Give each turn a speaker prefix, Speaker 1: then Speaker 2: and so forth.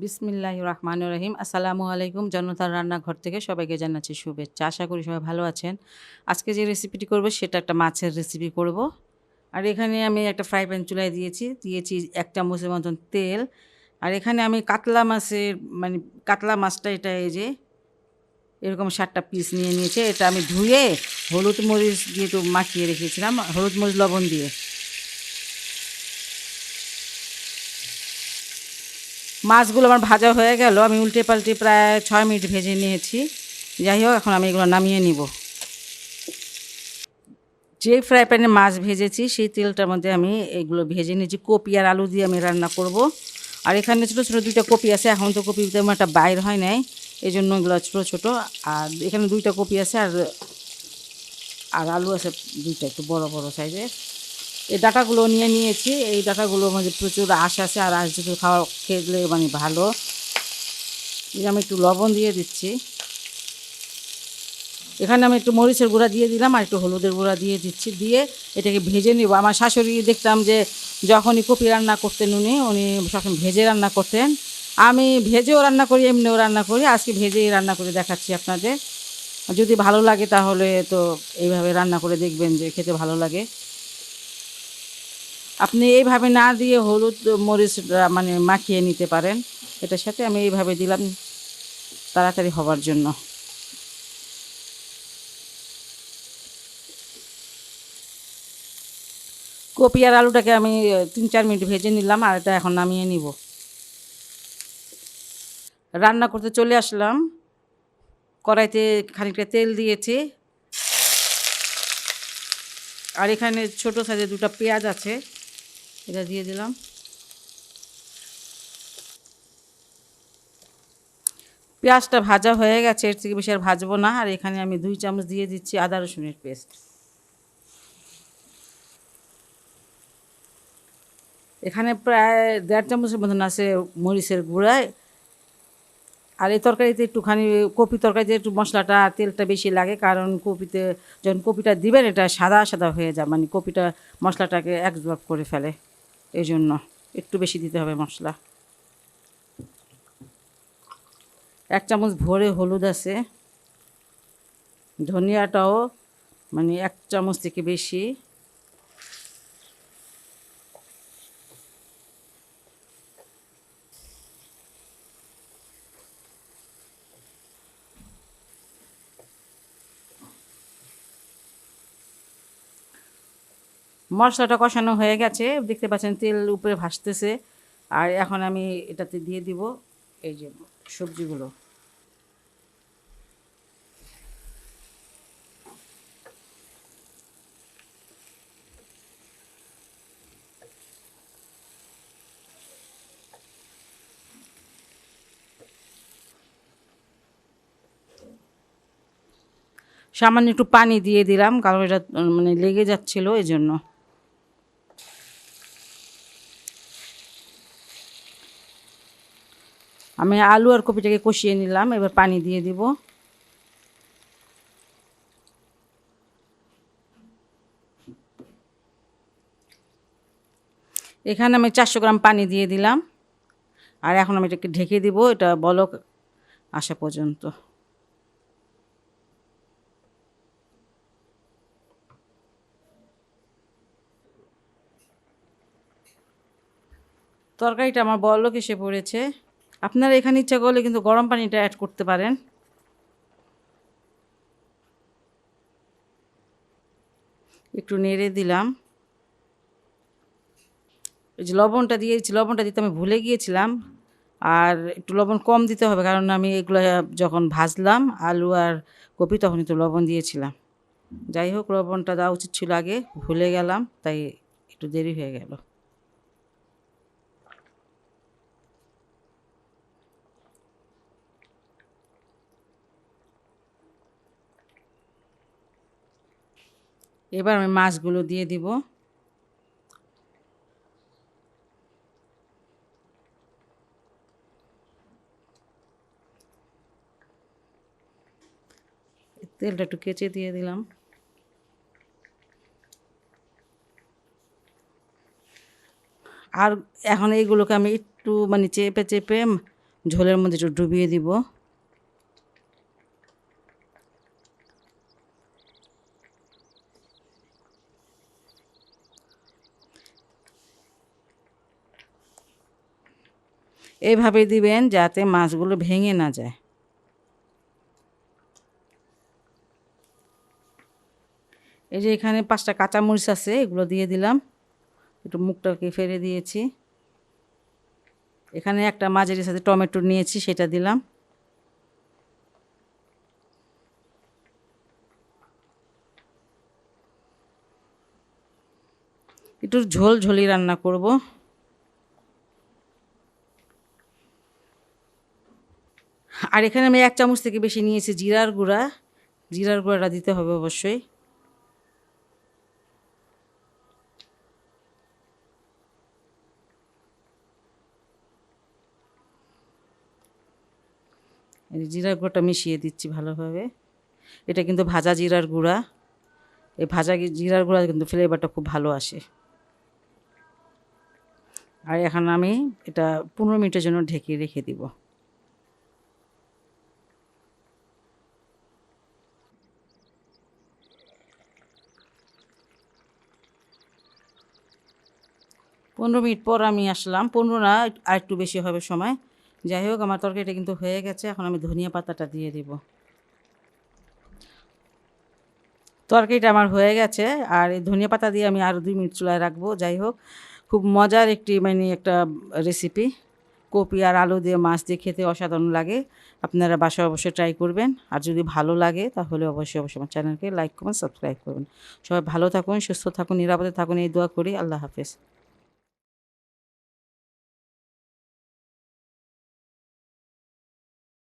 Speaker 1: বিসমিল্লাহির রহমানির রহিম। আসসালামু আলাইকুম। জনতার রান্নাঘর থেকে সবাইকে জানাচ্ছি শুভেচ্ছা। আশা করি সবাই ভালো আছেন। আজকে যে রেসিপিটি করব সেটা একটা মাছের রেসিপি করব। আর এখানে আমি একটা ফ্রাই প্যান চুলায় দিয়েছি ১ চামচের মতন তেল। আর এখানে আমি কাতলা মাছের মানে কাতলা মাছটা এটা এই যে এরকম ৭টা পিস নিয়ে নিয়েছি। এটা আমি ধুয়ে হলুদ মরিচ দিয়ে একটু মাখিয়ে রেখেছিলাম, হলুদ মরিচ লবণ দিয়ে। মাছগুলো আমার ভাজা হয়ে গেল, আমি উল্টে পাল্টে প্রায় ৬ মিনিট ভেজে নিয়েছি। যাই হোক, এখন আমি এগুলো নামিয়ে নিব। যে ফ্রাই প্যানে মাছ ভেজেছি সেই তেলটার মধ্যে আমি এগুলো ভেজে নিয়েছি। কপি আর আলু দিয়ে আমি রান্না করব। আর এখানে ছোটো ছোটো 2টা কপি আছে, এখন তো কপি তেমন একটা বাইর হয় নাই, এই জন্য এগুলো ছোটো ছোটো। আর এখানে 2টা কপি আছে, আর আর আলু আছে 2টা একটু বড় বড় সাইজের। এই ডাঁটাগুলো নিয়ে নিয়েছি। এই ডাঁটাগুলোর মধ্যে প্রচুর আঁশ আছে, আর আঁশ যদি খেলে মানে ভালো। আমি একটু লবণ দিয়ে দিচ্ছি। এখানে আমি একটু মরিচের গুঁড়া দিয়ে দিলাম, আর একটু হলুদের গুঁড়া দিয়ে দিচ্ছি। দিয়ে এটাকে ভেজে নিব। আমার শাশুড়ি দেখতাম যে যখনই কপি রান্না করতেন উনি সবসময় ভেজে রান্না করতেন। আমি ভেজেও রান্না করি, এমনিও রান্না করি। আজকে ভেজেই রান্না করে দেখাচ্ছি আপনাদের। যদি ভালো লাগে তাহলে তো এইভাবে রান্না করে দেখবেন যে খেতে ভালো লাগে। আপনি এইভাবে না দিয়ে হলুদ মরিচ মানে মাখিয়ে নিতে পারেন। এটার সাথে আমি এইভাবে দিলাম তাড়াতাড়ি হবার জন্য। কপি আর আলুটাকে আমি ৩-৪ মিনিট ভেজে নিলাম, আর এটা এখন নামিয়ে নিব। রান্না করতে চলে আসলাম। কড়াইতে খানিকটা তেল দিয়েছি, আর এখানে ছোটো সাইজের 2টা পেঁয়াজ আছে, এটা দিয়ে দিলাম। পেঁয়াজটা ভাজা হয়ে গেছে, এর থেকে বেশি আর ভাজবো না। আর এখানে আমি 2 চামচ দিয়ে দিচ্ছি আদা রসুনের পেস্ট। এখানে প্রায় 1.5 চামচের মতন আছে মরিচের গুঁড়া। আর এই তরকারিতে একটুখানি কপি তরকারিতে একটু মশলাটা তেলটা বেশি লাগে, কারণ কপিতে যখন কপিটা দিবেন এটা সাদা সাদা হয়ে যায়, মানে কপিটা মশলাটাকে অ্যাবজর্ব করে ফেলে। এই জন্য একটু বেশি দিতে হবে মশলা। 1 চামচ ভরে হলুদ আছে। ধনিয়াটাও মানে 1 চামচ থেকে বেশি। মশলাটা কষানো হয়ে গেছে, দেখতে পাচ্ছেন তেল উপরে ভাসতেছে। আর এখন আমি এটাতে দিয়ে দিব এই যে সবজিগুলো। সামান্য একটু পানি দিয়ে দিলাম, কারণ এটা মানে লেগে যাচ্ছিল এই জন্য। আমি আলু আর কপিটাকে কষিয়ে নিলাম, এবার পানি দিয়ে দিব। এখানে আমি 400 গ্রাম পানি দিয়ে দিলাম, আর এখন আমি এটাকে ঢেকে দিব এটা বলক আসা পর্যন্ত। তরকারিটা আমার বলক এসে পড়েছে। আপনারা এখানে ইচ্ছা করলে কিন্তু গরম পানিটা অ্যাড করতে পারেন। একটু নেড়ে দিলাম। এই যে লবণটা দিয়েছি, লবণটা দিতে আমি ভুলে গিয়েছিলাম। আর একটু লবণ কম দিতে হবে, কারণ আমি এগুলো যখন ভাজলাম আলু আর কপি তখন একটু লবণ দিয়েছিলাম। যাই হোক, লবণটা দেওয়া উচিত ছিল আগে, ভুলে গেলাম, তাই একটু দেরি হয়ে গেল। এবার আমি মাছগুলো দিয়ে দিব। তেলটা একটু কেচে দিয়ে দিলাম। আর এখন এইগুলোকে আমি একটু মানে চেপে চেপে ঝোলের মধ্যে একটু ডুবিয়ে দিব। এইভাবে দিবেন যাতে মাছগুলো ভেঙে না যায়। এই যে এখানে 5টা কাঁচামরিচ আছে, এগুলো দিয়ে দিলাম, একটু মুখটাকে ফেলে দিয়েছি। এখানে একটা মাঝারি সাথে টমেটো নিয়েছি, সেটা দিলাম। একটু ঝোল ঝোলি রান্না করব। আর এখানে আমি 1 চামচ থেকে বেশি নিয়েছি জিরার গুঁড়া। জিরার গুঁড়াটা দিতে হবে অবশ্যই। এই জিরার গুঁড়োটা মিশিয়ে দিচ্ছি ভালোভাবে। এটা কিন্তু ভাজা জিরার গুঁড়া। এই ভাজা জিরার গুঁড়া কিন্তু ফ্লেভারটা খুব ভালো আসে। আর এখন আমি এটা 15 মিনিটের জন্য ঢেকে রেখে দিব। পনেরো মিনিট পর আমি আসলাম, 15 না আর একটু বেশি হবে সময়। যাই হোক, আমার তরকারিটা কিন্তু হয়ে গেছে। এখন আমি ধনিয়া পাতাটা দিয়ে দিব। তরকারিটা আমার হয়ে গেছে, আর এই ধনিয়া পাতা দিয়ে আমি আরও 2 মিনিট চুলায় রাখবো। যাই হোক, খুব মজার একটি একটা রেসিপি। কপি আর আলু দিয়ে মাছ দিয়ে খেতে অসাধারণ লাগে। আপনারা বাসায় অবশ্যই ট্রাই করবেন। আর যদি ভালো লাগে তাহলে অবশ্যই আমার চ্যানেলকে লাইক, কমেন্ট, সাবস্ক্রাইব করবেন। সবাই ভালো থাকুন, সুস্থ থাকুন, নিরাপদে থাকুন, এই দোয়া করি। আল্লাহ হাফেজ।